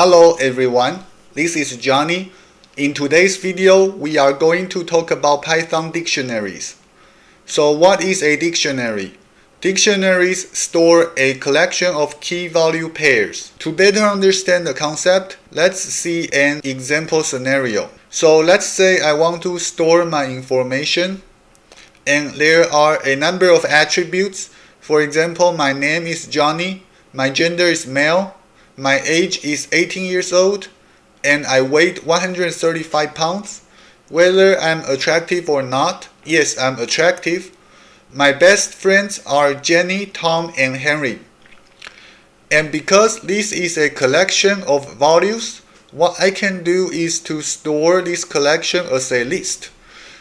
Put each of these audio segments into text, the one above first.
Hello everyone, this is Johnny. In today's video, we are going to talk about Python dictionaries. So what is a dictionary? Dictionaries store a collection of key-value pairs. To better understand the concept, let's see an example scenario. So let's say I want to store my information and there are a number of attributes. For example, my name is Johnny, my gender is male, my age is 18 years old, and I weigh 135 pounds. Whether I'm attractive or not, yes, I'm attractive. My best friends are Jenny, Tom, and Henry. And because this is a collection of values, what I can do is to store this collection as a list.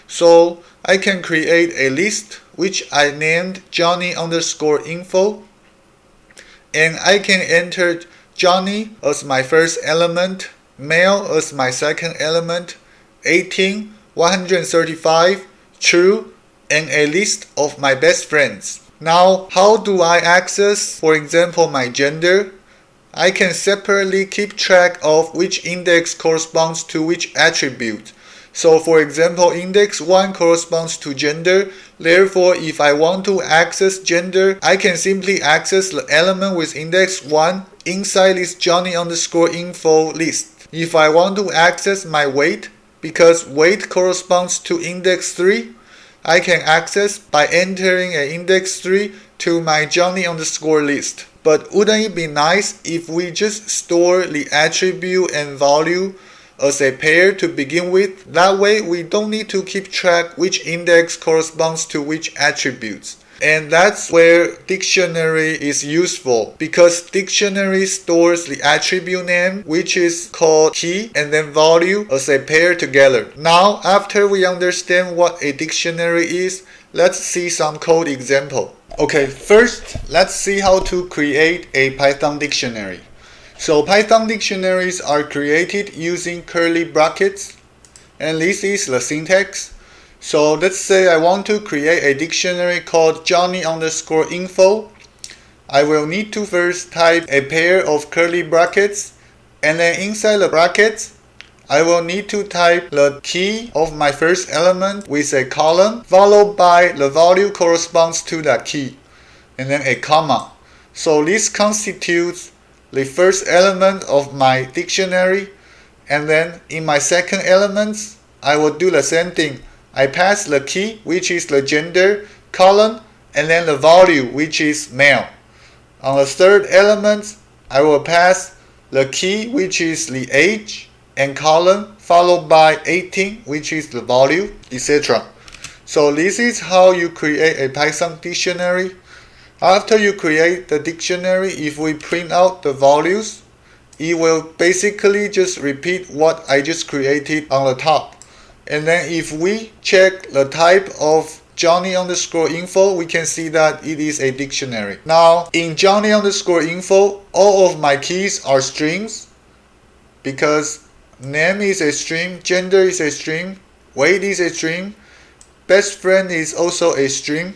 So I can create a list which I named Johnny_info, and I can enter Johnny as my first element, male as my second element, 18, 135, true, and a list of my best friends. Now, how do I access, for example, my gender? I can separately keep track of which index corresponds to which attribute. So for example, index 1 corresponds to gender. Therefore, if I want to access gender, I can simply access the element with index 1 inside this Johnny_info list. If I want to access my weight, because weight corresponds to index 3, I can access by entering an index 3 to my Johnny_list. But wouldn't it be nice if we just store the attribute and value as a pair to begin with? That way we don't need to keep track which index corresponds to which attributes. And that's where dictionary is useful, because dictionary stores the attribute name, which is called key, and then value as a pair together. Now, after we understand what a dictionary is, let's see some code example. Okay, first let's see how to create a Python dictionary. So Python dictionaries are created using curly brackets, and this is the syntax. So let's say I want to create a dictionary called Johnny_info. I will need to first type a pair of curly brackets, and then inside the brackets I will need to type the key of my first element with a colon, followed by the value corresponds to that key, and then a comma. So this constitutes the first element of my dictionary, and then in my second element I will do the same thing. I pass the key, which is the gender, colon, and then the value, which is male. On the third element, I will pass the key, which is the age, and colon, followed by 18, which is the value, etc. So this is how you create a Python dictionary. After you create the dictionary, if we print out the values, it will basically just repeat what I just created on the top. And then if we check the type of Johnny_info, we can see that it is a dictionary. Now, in Johnny_info, all of my keys are strings, because name is a string, gender is a string, weight is a string, best friend is also a string,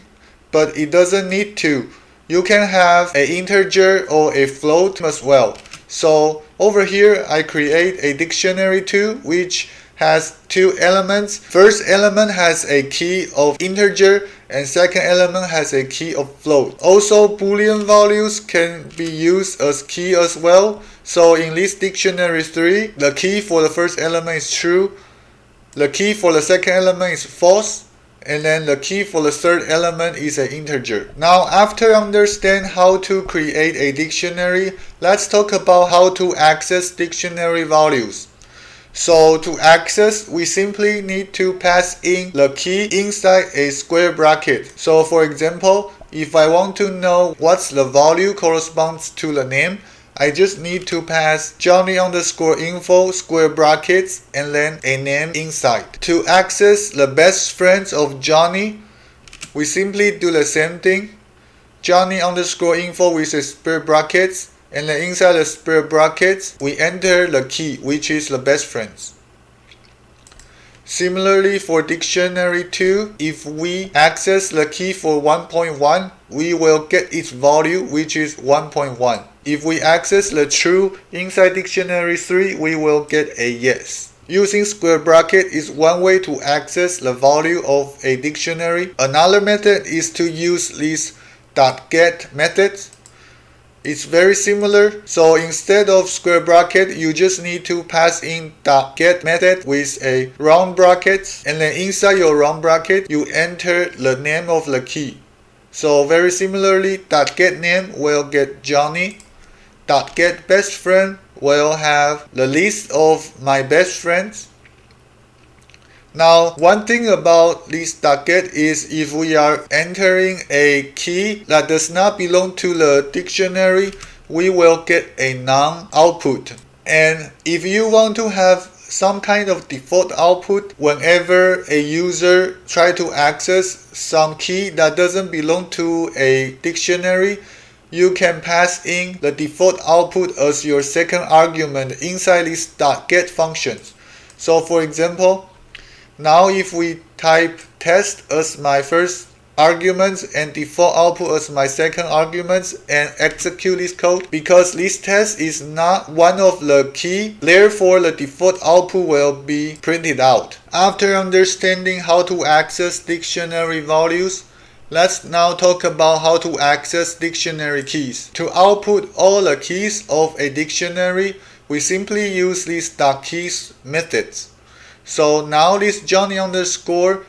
but it doesn't need to. You can have an integer or a float as well. So over here, I create a dictionary too, which has two elements. First element has a key of integer, and second element has a key of float. Also, Boolean values can be used as key as well. So in this dictionary 3, the key for the first element is true, the key for the second element is false, and then the key for the third element is an integer. Now, after understand how to create a dictionary, let's talk about how to access dictionary values. So to access, we simply need to pass in the key inside a square bracket. So for example, if I want to know what's the value corresponds to the name, I just need to pass Johnny_info square brackets and then a name inside. To access the best friends of Johnny, we simply do the same thing. Johnny_info with a square brackets, and then inside the square brackets we enter the key, which is the best friends. Similarly, for dictionary 2, if we access the key for 1.1, we will get its value, which is 1.1. If we access the true inside dictionary 3, we will get a yes. Using square bracket is one way to access the value of a dictionary. Another method is to use this .get method. It's very similar, so instead of square bracket, you just need to pass in .get method with a round bracket, and then inside your round bracket, you enter the name of the key. So very similarly, .get name will get Johnny. .get best friend will have the list of my best friends. Now, one thing about this .get is if we are entering a key that does not belong to the dictionary, we will get a non-output. And if you want to have some kind of default output whenever a user try to access some key that doesn't belong to a dictionary, you can pass in the default output as your second argument inside this .get functions. So for example, now if we type test as my first argument and default output as my second argument and execute this code, because this test is not one of the key, therefore the default output will be printed out. After understanding how to access dictionary values, let's now talk about how to access dictionary keys. To output all the keys of a dictionary, we simply use this .keys methods. So now this Johnny underscore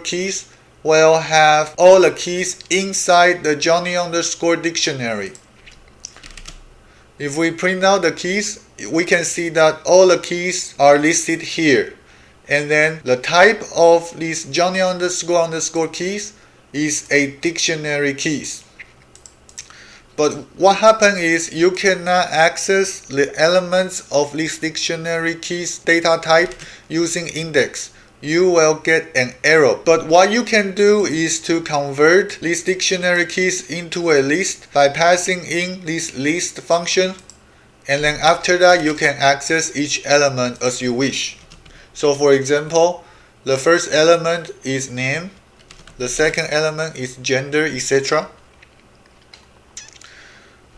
keys will have all the keys inside the Johnny underscore dictionary. If we print out the keys, we can see that all the keys are listed here. And then the type of these Johnny underscore keys is a dictionary keys. But what happens is you cannot access the elements of this dictionary keys data type using index. You will get an error. But what you can do is to convert these dictionary keys into a list by passing in this list function. And then after that, you can access each element as you wish. So for example, the first element is name. The second element is gender, etc.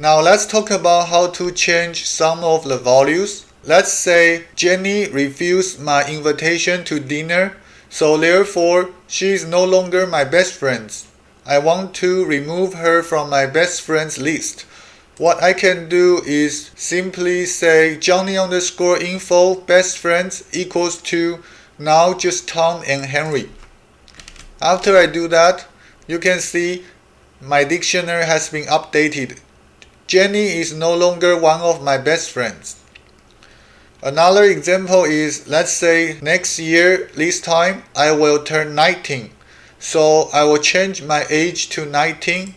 Now let's talk about how to change some of the values. Let's say Jenny refused my invitation to dinner, so therefore she is no longer my best friend. I want to remove her from my best friends list. What I can do is simply say Johnny underscore info best friends equals to now just Tom and Henry. After I do that, you can see my dictionary has been updated. Jenny is no longer one of my best friends. Another example is, let's say next year, this time, I will turn 19. So I will change my age to 19.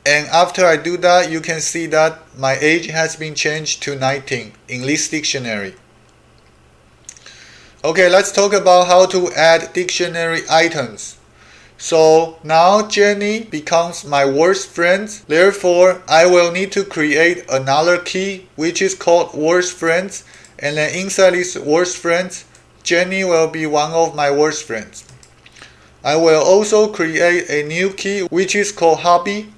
And after I do that, you can see that my age has been changed to 19 in this dictionary. Okay, let's talk about how to add dictionary items. So now Jenny becomes my worst friend. Therefore, I will need to create another key which is called worst friends. And then inside this worst friends, Jenny will be one of my worst friends. I will also create a new key which is called hobby.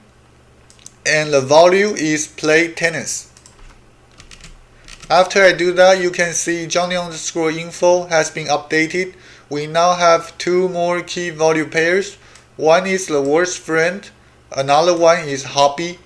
And the value is play tennis. After I do that, you can see Johnny underscore info has been updated. We now have two more key value pairs. One is the worst friend, another one is hobby.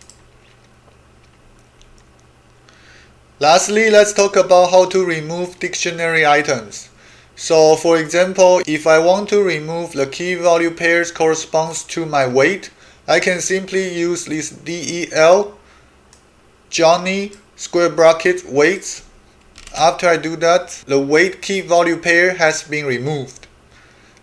Lastly, let's talk about how to remove dictionary items. So for example, if I want to remove the key value pairs corresponds to my weight, I can simply use this del Johnny square bracket weights. After I do that, the weight key value pair has been removed.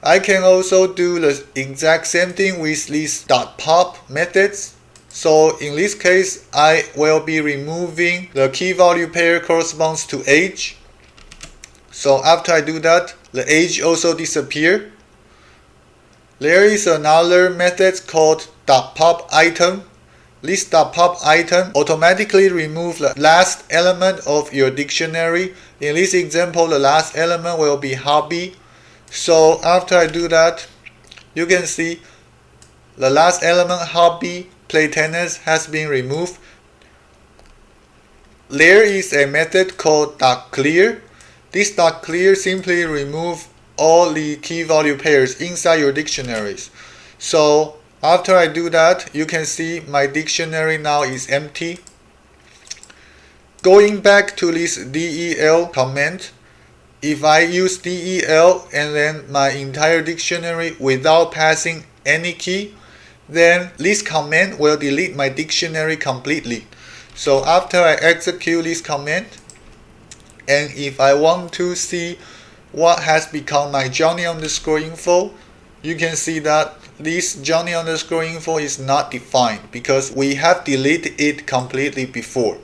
I can also do the exact same thing with these .pop methods. So in this case, I will be removing the key value pair corresponds to age. So after I do that, the age also disappears. There is another method called .pop item. list.pop item automatically remove the last element of your dictionary. In this example, the last element will be hobby. So after I do that, you can see the last element, hobby, play tennis, has been removed. There is a method called .clear. This .clear simply remove all the key value pairs inside your dictionaries. So after I do that, you can see my dictionary now is empty. Going back to this del command, if I use del and then my entire dictionary without passing any key, then this command will delete my dictionary completely. So after I execute this command, and if I want to see what has become my Johnny_info, you can see that this Johnny_info is not defined because we have deleted it completely before.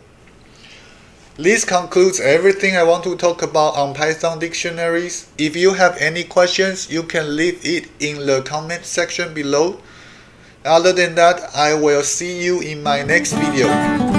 This concludes everything I want to talk about on Python dictionaries. If you have any questions, you can leave it in the comment section below. Other than that, I will see you in my next video.